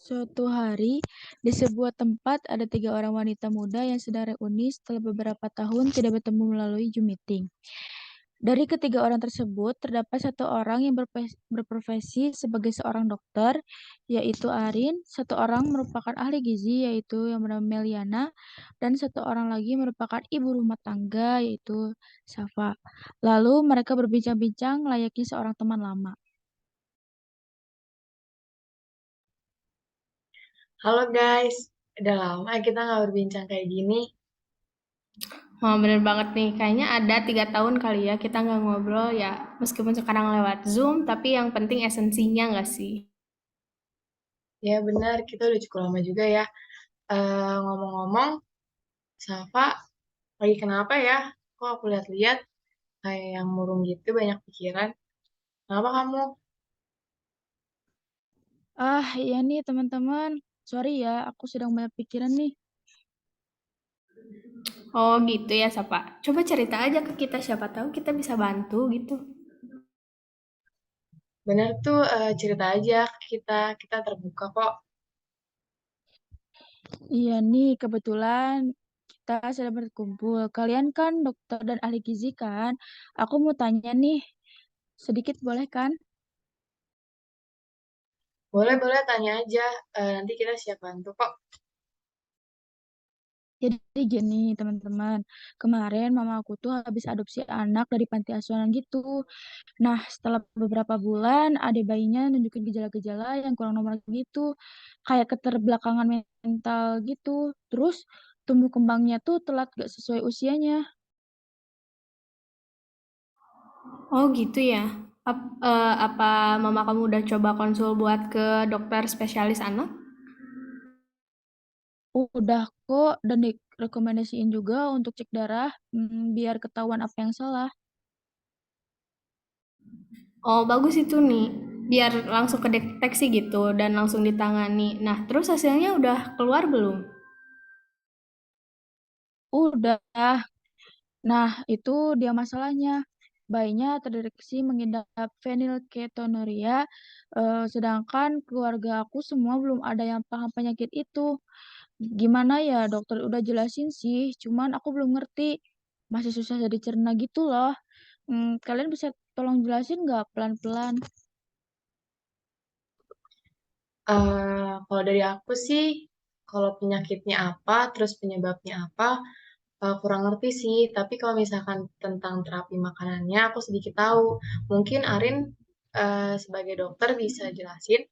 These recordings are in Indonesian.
Suatu hari, di sebuah tempat ada 3 orang wanita muda yang sedang reuni setelah beberapa tahun tidak bertemu melalui Zoom meeting. Dari ketiga orang tersebut, terdapat satu orang yang berprofesi sebagai seorang dokter, yaitu Arin, satu orang merupakan ahli gizi, yaitu yang bernama Meliana, dan satu orang lagi merupakan ibu rumah tangga, yaitu Safa. Lalu mereka berbincang-bincang layaknya seorang teman lama. Halo guys, udah lama kita nggak berbincang kayak gini. Oh, bener banget nih. Kayaknya ada 3 tahun kali ya kita nggak ngobrol ya. Meskipun sekarang lewat Zoom, tapi yang penting esensinya nggak sih? Ya benar, kita udah cukup lama juga ya. Ngomong-ngomong, Safa lagi kenapa ya? Kok aku lihat-lihat kayak yang murung gitu, banyak pikiran. Kenapa kamu? Ah, iya nih teman-teman. Sorry ya, aku sedang banyak pikiran nih. Oh gitu ya, Sapa. Coba cerita aja ke kita, siapa tahu kita bisa bantu gitu. Benar tuh, cerita aja ke kita terbuka kok. Iya nih, kebetulan kita sedang berkumpul. Kalian kan dokter dan ahli gizi kan? Aku mau tanya nih, sedikit boleh kan? Boleh-boleh tanya aja, nanti kita siap bantu kok. Jadi gini teman-teman, kemarin mama aku tuh habis adopsi anak dari panti asuhan gitu. Nah, setelah beberapa bulan, adik bayinya nunjukin gejala-gejala yang kurang normal gitu, kayak keterbelakangan mental gitu. Terus tumbuh kembangnya tuh telat gak sesuai usianya. Oh gitu ya. Apa mama kamu udah coba konsul buat ke dokter spesialis anak? Udah kok, dan direkomendasiin juga untuk cek darah, biar ketahuan apa yang salah. Oh bagus itu nih. Biar langsung kedeteksi gitu dan langsung ditangani. Nah terus hasilnya udah keluar belum? Udah. Nah, itu dia masalahnya. Bayinya terdeteksi mengidap fenilketonuria, sedangkan keluarga aku semua belum ada yang paham penyakit itu. Gimana ya, dokter udah jelasin sih, cuman aku belum ngerti. Masih susah jadi cerna gitu loh. Kalian bisa tolong jelasin nggak pelan-pelan? Kalau dari aku sih, kalau penyakitnya apa, terus penyebabnya apa, kurang ngerti sih. Tapi kalau misalkan tentang terapi makanannya, aku sedikit tahu. Mungkin Arin sebagai dokter bisa jelasin.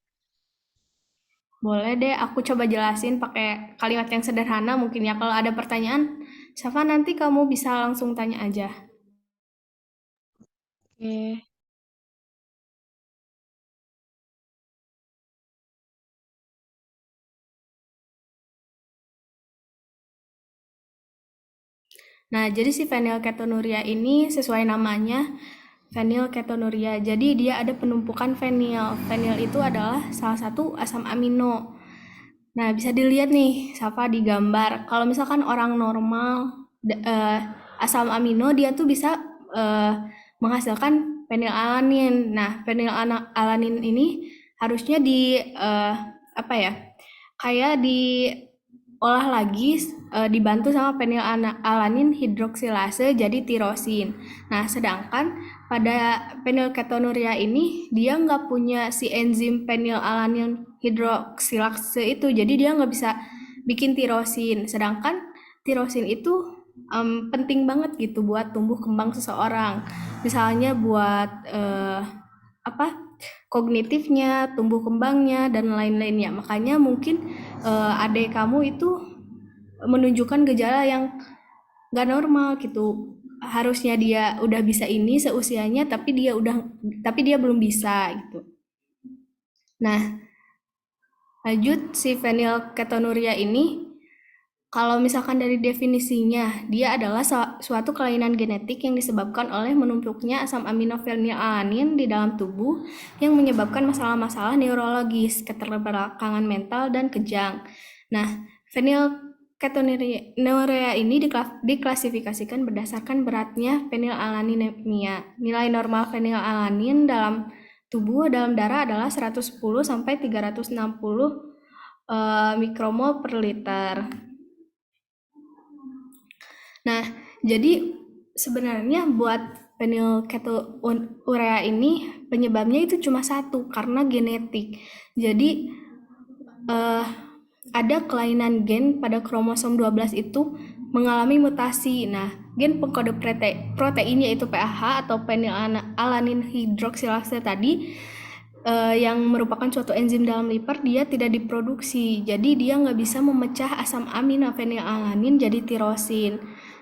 Boleh deh, aku coba jelasin pakai kalimat yang sederhana mungkin ya. Kalau ada pertanyaan, Safa nanti kamu bisa langsung tanya aja. Oke. Nah, jadi si fenilketonuria ini sesuai namanya fenilketonuria. Jadi dia ada penumpukan fenil. Fenil itu adalah salah satu asam amino. Nah, bisa dilihat nih, Safa di gambar. Kalau misalkan orang normal, asam amino dia tuh bisa eh, menghasilkan fenilalanin. Nah, fenilalanin ini harusnya apa ya? Kayak diolah lagi, dibantu sama fenilalanin hidroksilase jadi tirosin. Nah, sedangkan pada fenilketonuria ini dia nggak punya si enzim fenilalanin hidroksilase itu, jadi dia nggak bisa bikin tirosin. Sedangkan tirosin itu penting banget gitu buat tumbuh kembang seseorang. Misalnya buat apa kognitifnya, tumbuh kembangnya dan lain-lainnya. Makanya mungkin adik kamu itu menunjukkan gejala yang nggak normal gitu. Harusnya dia udah bisa ini seusianya tapi dia belum bisa gitu. Nah, lanjut si fenilketonuria ini kalau misalkan dari definisinya, dia adalah suatu kelainan genetik yang disebabkan oleh menumpuknya asam amino fenilalanin di dalam tubuh yang menyebabkan masalah-masalah neurologis, keterbelakangan mental, dan kejang. Nah, fenilketonuria ini diklasifikasikan berdasarkan beratnya fenilalaninемia. Nilai normal fenilalanin dalam tubuh dalam darah adalah 110 sampai 360 mikromol per liter. Nah, jadi sebenarnya buat fenilketonuria ini penyebabnya itu cuma satu, karena genetik. Jadi ada kelainan gen pada kromosom 12 itu mengalami mutasi. Nah, gen pengkode protein yaitu PAH atau phenylalanin hidroksilase tadi yang merupakan suatu enzim dalam liver, dia tidak diproduksi. Jadi dia nggak bisa memecah asam amino fenilalanin jadi tirosin.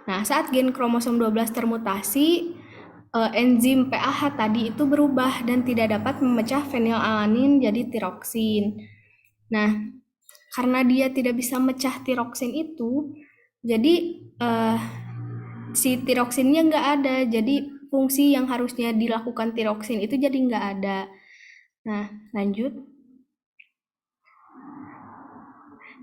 Nah, saat gen kromosom 12 termutasi, enzim PAH tadi itu berubah dan tidak dapat memecah fenilalanin jadi tiroksin. Nah, karena dia tidak bisa mecah tiroksin itu, jadi si tiroksinnya nggak ada. Jadi fungsi yang harusnya dilakukan tiroksin itu jadi nggak ada. Nah, lanjut.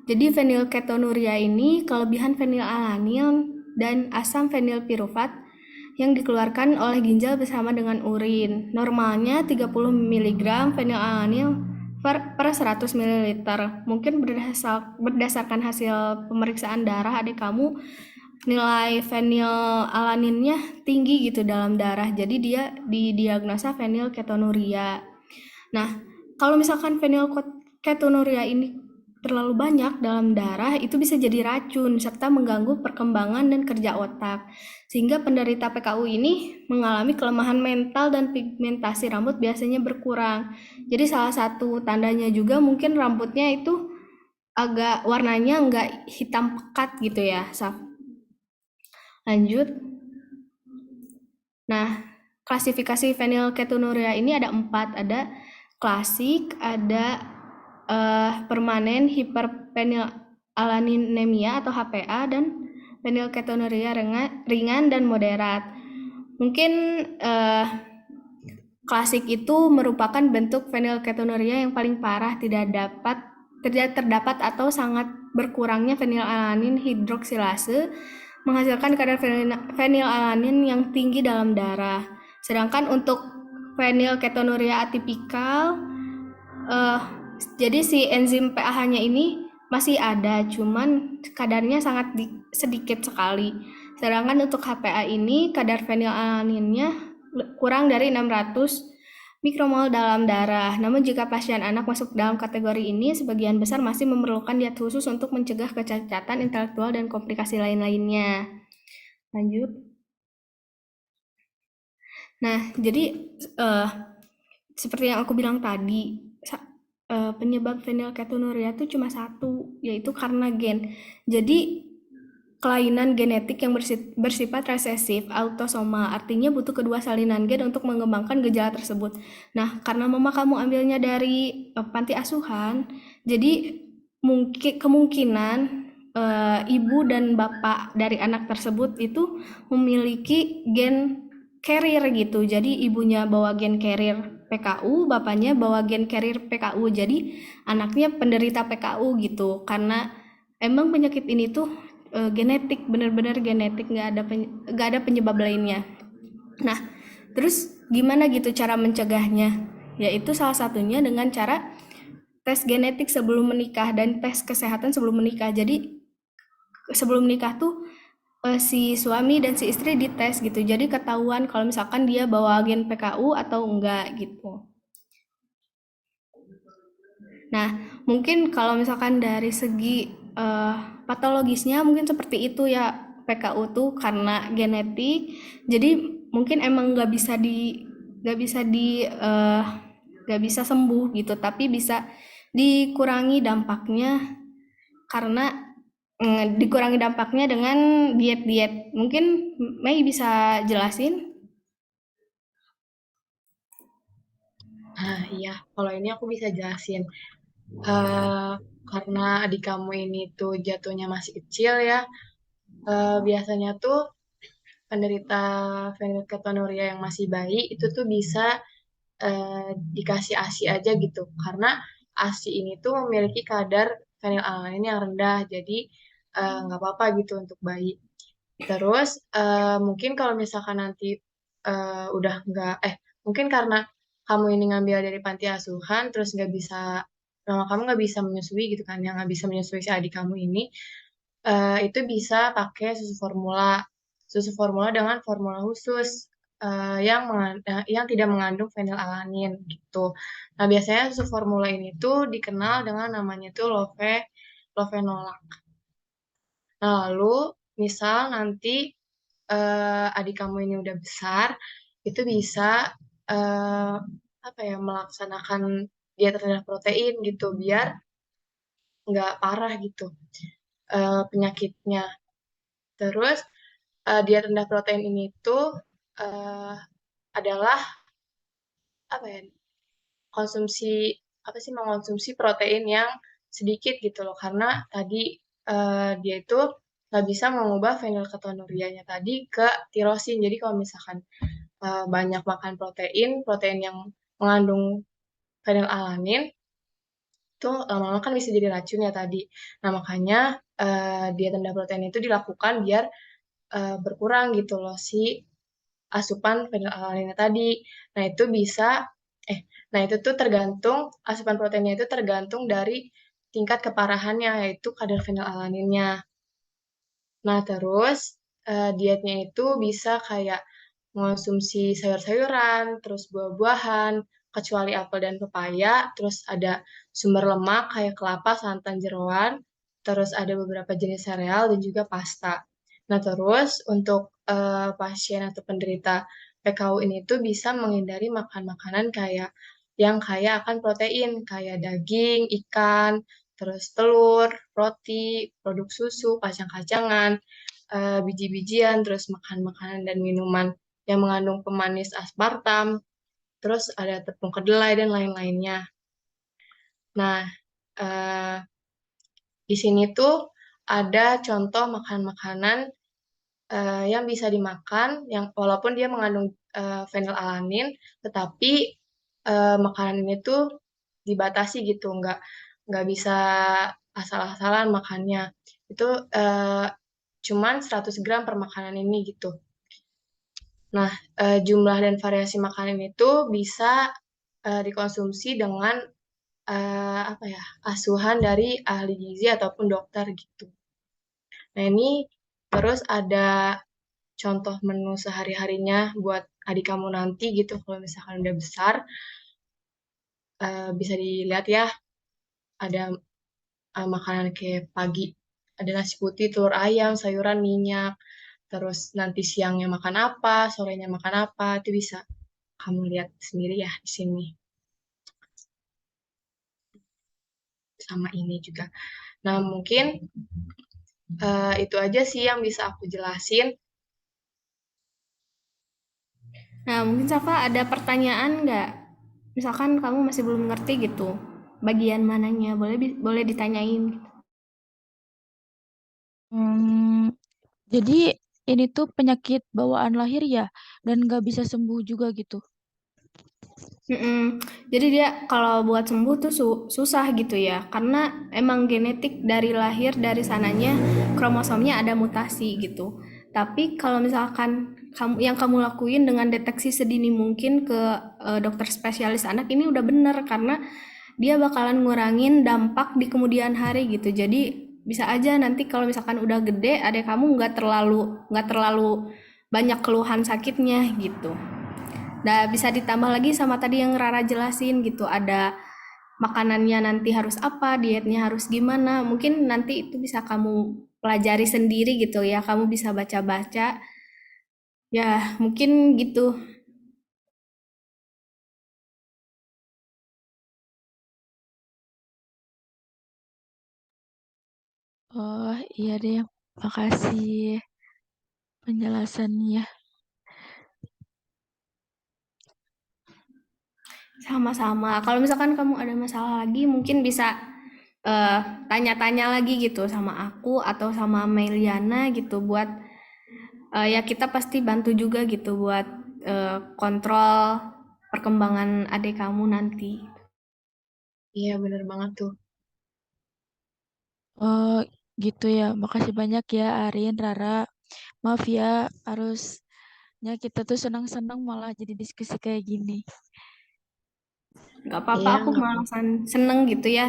Jadi fenilketonuria ini kelebihan fenilalanin dan asam fenilpiruvat yang dikeluarkan oleh ginjal bersama dengan urin. Normalnya 30 mg fenilalanin per 100 ml. Mungkin berdasarkan hasil pemeriksaan darah adik kamu, nilai fenilalaninnya tinggi gitu dalam darah. Jadi dia didiagnosa fenilketonuria. Nah, kalau misalkan fenilketonuria ini terlalu banyak dalam darah, itu bisa jadi racun serta mengganggu perkembangan dan kerja otak. Sehingga penderita PKU ini mengalami kelemahan mental dan pigmentasi rambut biasanya berkurang. Jadi salah satu tandanya juga mungkin rambutnya itu agak warnanya nggak hitam pekat gitu ya, Saf. Lanjut. Nah, klasifikasi fenilketonuria ini ada 4. Ada klasik, ada permanen hiperfenilalanemia atau HPA, dan fenilketonuria ringan dan moderat. Mungkin klasik itu merupakan bentuk fenilketonuria yang paling parah, tidak terdapat atau sangat berkurangnya fenilalanin hidroksilase menghasilkan kadar fenilalanin yang tinggi dalam darah. Sedangkan untuk fenilketonuria atipikal, jadi si enzim PAH-nya ini masih ada, cuman kadarnya sangat sedikit sekali. Sedangkan untuk HPA ini kadar fenilalaninnya kurang dari 600 mikromol dalam darah. Namun jika pasien anak masuk dalam kategori ini, sebagian besar masih memerlukan diet khusus untuk mencegah kecacatan intelektual dan komplikasi lain-lainnya. Lanjut. Nah, jadi seperti yang aku bilang tadi, penyebab fenilketonuria itu cuma satu, yaitu karena gen. Jadi kelainan genetik yang bersifat resesif autosomal, artinya butuh kedua salinan gen untuk mengembangkan gejala tersebut. Nah, karena mama kamu ambilnya dari panti asuhan, jadi kemungkinan ibu dan bapak dari anak tersebut itu memiliki gen carrier gitu. Jadi ibunya bawa gen carrier PKU, bapaknya bawa gen carrier PKU. Jadi anaknya penderita PKU gitu. Karena emang penyakit ini tuh genetik, benar-benar genetik, nggak ada penyebab lainnya. Nah, terus gimana gitu cara mencegahnya? Yaitu salah satunya dengan cara tes genetik sebelum menikah dan tes kesehatan sebelum menikah. Jadi sebelum menikah tuh si suami dan si istri dites gitu. Jadi ketahuan kalau misalkan dia bawa gen PKU atau enggak gitu. Nah, mungkin kalau misalkan dari segi patologisnya mungkin seperti itu ya, PKU tuh karena genetik. Jadi mungkin emang nggak bisa sembuh gitu, tapi bisa dikurangi dampaknya dengan diet-diet. Mungkin Mei bisa jelasin? Iya, kalau ini aku bisa jelasin. Karena adik kamu ini tuh jatuhnya masih kecil ya, biasanya tuh penderita fenilketonuria yang masih bayi itu tuh bisa dikasih ASI aja gitu. Karena ASI ini tuh memiliki kadar fenilalanin yang rendah, jadi nggak apa-apa gitu untuk bayi. Terus mungkin kalau misalkan nanti mungkin karena kamu ini ngambil dari panti asuhan terus nggak bisa mama kamu nggak bisa menyusui gitu kan, yang nggak bisa menyusui si adik kamu ini, itu bisa pakai susu formula. Susu formula dengan formula khusus yang tidak mengandung fenilalanin gitu. Nah, biasanya susu formula ini tuh dikenal dengan namanya tuh Lovenola. Nah, lalu misal nanti adik kamu ini udah besar, itu bisa eh, apa ya melaksanakan diet rendah protein gitu biar nggak parah gitu penyakitnya. Terus diet rendah protein ini tuh eh, adalah apa ya konsumsi apa sih mengonsumsi protein yang sedikit gitu loh karena tadi dia itu nggak bisa mengubah fenilketonurianya tadi ke tirosin. Jadi kalau misalkan banyak makan protein yang mengandung fenilalanin itu lama-lama kan bisa jadi racun ya tadi. Nah makanya diet rendah protein itu dilakukan biar berkurang gitu loh si asupan fenilalaninnya tadi. Nah itu bisa nah itu tuh tergantung asupan proteinnya itu tergantung dari tingkat keparahannya yaitu kadar fenilalaninnya. Nah terus dietnya itu bisa kayak mengonsumsi sayur-sayuran, terus buah-buahan, kecuali apel dan pepaya, terus ada sumber lemak kayak kelapa, santan, jeroan, terus ada beberapa jenis sereal dan juga pasta. Nah, terus untuk pasien atau penderita PKU ini tuh bisa menghindari makan makanan kayak yang kaya akan protein, kayak daging, ikan, terus telur, roti, produk susu, kacang-kacangan, biji-bijian, terus makan makanan dan minuman yang mengandung pemanis aspartam, terus ada tepung kedelai dan lain-lainnya. Nah, eh, di sini tuh ada contoh makan-makanan yang bisa dimakan, yang walaupun dia mengandung fenilalanin, tetapi makanan ini tuh dibatasi gitu, nggak bisa asal-asalan makannya. Itu cuman 100 gram per makanan ini gitu. Nah, jumlah dan variasi makanan itu bisa dikonsumsi dengan apa ya asuhan dari ahli gizi ataupun dokter gitu. Nah ini terus ada contoh menu sehari-harinya buat adik kamu nanti gitu kalau misalkan udah besar bisa dilihat ya ada makanan kayak pagi ada nasi putih, telur ayam, sayuran, minyak, terus nanti siangnya makan apa, sorenya makan apa, itu bisa kamu lihat sendiri ya di sini. Sama ini juga. Nah, mungkin itu aja sih yang bisa aku jelasin. Nah, mungkin Safa ada pertanyaan nggak? Misalkan kamu masih belum ngerti gitu, bagian mananya, boleh ditanyain. Hmm, jadi ini tuh penyakit bawaan lahir ya, dan nggak bisa sembuh juga gitu. Mm-mm. Jadi dia kalau buat sembuh tuh susah gitu ya, karena emang genetik dari lahir dari sananya kromosomnya ada mutasi gitu. Tapi kalau misalkan yang kamu lakuin dengan deteksi sedini mungkin ke dokter spesialis anak ini udah bener karena dia bakalan ngurangin dampak di kemudian hari gitu. Jadi bisa aja nanti kalau misalkan udah gede, adek kamu nggak terlalu banyak keluhan sakitnya gitu. Nah, bisa ditambah lagi sama tadi yang Rara jelasin gitu, ada makanannya nanti harus apa, dietnya harus gimana. Mungkin nanti itu bisa kamu pelajari sendiri gitu ya, kamu bisa baca-baca. Ya, mungkin gitu. Oh iya deh, makasih penjelasannya. Sama-sama. Kalau misalkan kamu ada masalah lagi, mungkin bisa eh, tanya-tanya lagi gitu sama aku atau sama Meliana gitu buat ya kita pasti bantu juga gitu buat kontrol perkembangan adik kamu nanti. Iya, bener banget tuh. Oh gitu ya, makasih banyak ya Arin, Rara. Maaf ya, harusnya kita tuh senang-senang malah jadi diskusi kayak gini. Nggak apa-apa, Iya, aku nggak malah apa-apa. seneng gitu ya,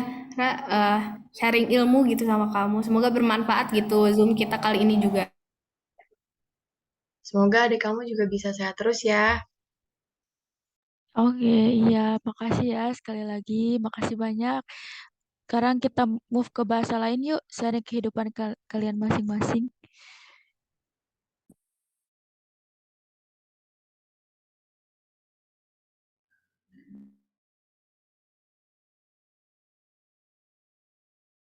sharing ilmu gitu sama kamu. Semoga bermanfaat gitu Zoom kita kali ini juga. Semoga adik kamu juga bisa sehat terus ya. Oke, iya, makasih ya sekali lagi. Makasih banyak. Sekarang kita move ke bahasa lain yuk, sharing kehidupan kalian masing-masing.